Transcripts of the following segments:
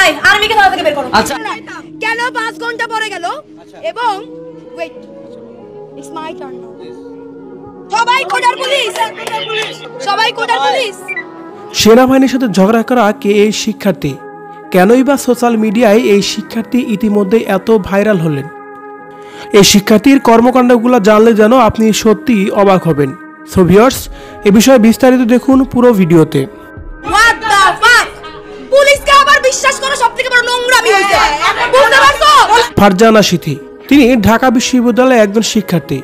নাই, আর্মিকে থানা থেকে বের করো। আচ্ছা কেন 5 ঘন্টা পরে গেল এবং wait it's my turn now. সবাই কোটার পুলিশ, সবাই কোটার পুলিশ। সেনাবাহিনীর সাথে ঝগড়া করা কে এই শিক্ষার্থী? কেনই বা সোশ্যাল মিডিয়ায় এই শিক্ষার্থী ইতিমধ্যে এত ভাইরাল হলেন? এই শিক্ষার্থীর কর্মকাণ্ডগুলো জানলে যেন আপনি সত্যি অবাক হবেন। সো ভিউয়ার্স, এ বিষয়ে বিস্তারিত দেখুন পুরো ভিডিওতে। হোয়াট দ্য ফাক, পুলিশকে আবার বিশ্বাস করা সবথেকে বড় নোংরামি হইছে, বুঝতে পারছো? ফারজানা সিথি, তিনি ঢাকা বিশ্ববিদ্যালয়ের একজন শিক্ষার্থী।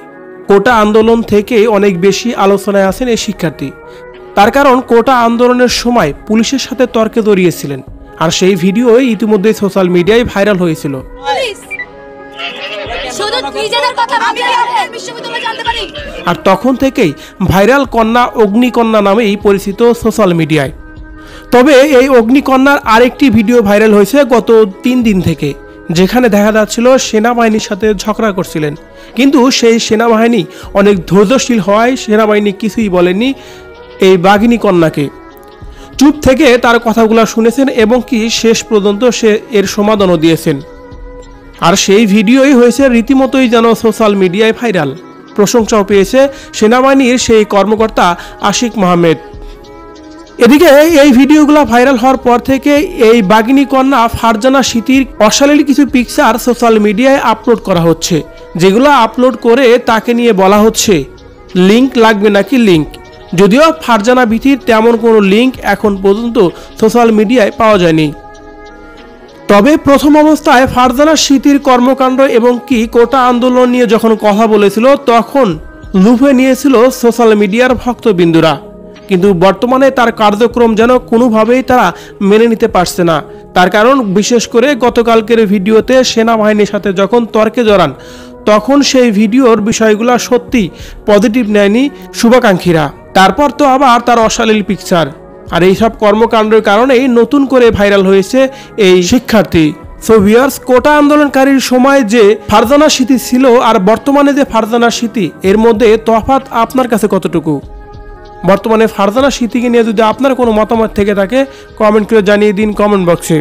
কোটা আন্দোলন থেকে অনেক বেশি আলোচনায় আছেন এই শিক্ষার্থী। তার কারণ কোটা আন্দোলনের সময় পুলিশের সাথে তর্কে জড়িয়েছিলেন, আর সেই ভিডিও ইতিমধ্যে সোশ্যাল মিডিয়ায় ভাইরাল হয়েছিল। আর তখন থেকেই ভাইরাল কন্যা অগ্নিকন্যা নামেই পরিচিত সোশ্যাল মিডিয়ায়। তবে এই অগ্নিকন্যার আরেকটি ভিডিও ভাইরাল হয়েছে গত 3 দিন থেকে, যেখানে দেখা যাচ্ছিল সেনাবাহিনীর সাথে ঝগড়া করছিলেন, কিন্তু সেই সেনাবাহিনী অনেক ধৈর্যশীল হওয়ায় সেনাবাহিনী কিছুই বলেনি এই বাঘিনী কন্যাকে। চুপ থেকে তার কথাগুলো শুনেছেন এবং কি শেষ পর্যন্ত সে এর সমাধানও দিয়েছেন। আর সেই ভিডিওই হয়েছে রীতিমতোই যেন সোশ্যাল মিডিয়ায় ভাইরাল। প্রশংসাও পেয়েছে সেনাবাহিনীর সেই কর্মকর্তা আশিক মাহমেদ। এদিকে এই ভিডিওগুলো ভাইরাল হওয়ার পর থেকে এই বাঘিনী কন্যা ফারজানা সিথির অশ্লীল কিছু পিকচার সোশ্যাল মিডিয়ায় আপলোড করা হচ্ছে, যেগুলো আপলোড করে তাকে নিয়ে বলা হচ্ছে লিংক লাগবে নাকি লিংক। যদিও ফারজানা বিথির তেমন কোনো লিংক এখন পর্যন্ত সোশ্যাল মিডিয়ায় পাওয়া যায়নি। তবে প্রথম অবস্থায় ফারজানা সিথির কর্মকাণ্ড এবং কি কোটা আন্দোলন নিয়ে যখন কথা বলেছিল তখন লুফে নিয়েছিল সোশ্যাল মিডিয়ার ভক্তবিন্দুরা, কিন্তু বর্তমানে তার কার্যক্রম যেন কোনোভাবেই তারা মেনে নিতে পারছে না। তার কারণ বিশেষ করে গতকালকের ভিডিওতে সেনাবাহিনীর সাথে যখন তর্কে জড়ান তখন সেই ভিডিওর বিষয়গুলো সত্যি পজিটিভ নেয়নি শুভাকাঙ্ক্ষীরা। তারপর তো আবার তার অশ্লীল পিকচার, আর এইসব কর্মকাণ্ডের কারণেই নতুন করে ভাইরাল হয়েছে এই শিক্ষার্থী। সো ভিউয়ার্স, কোটা আন্দোলনকারীর সময় যে ফারজানা সিথি ছিল আর বর্তমানে যে ফারজানা সিথি, এর মধ্যে তফাৎ আপনার কাছে কতটুকু? বর্তমানে ফারজানা সিথিকে নিয়ে যদি আপনার কোনো মতামত থেকে থাকে কমেন্ট করে জানিয়ে দিন কমেন্ট বক্সে।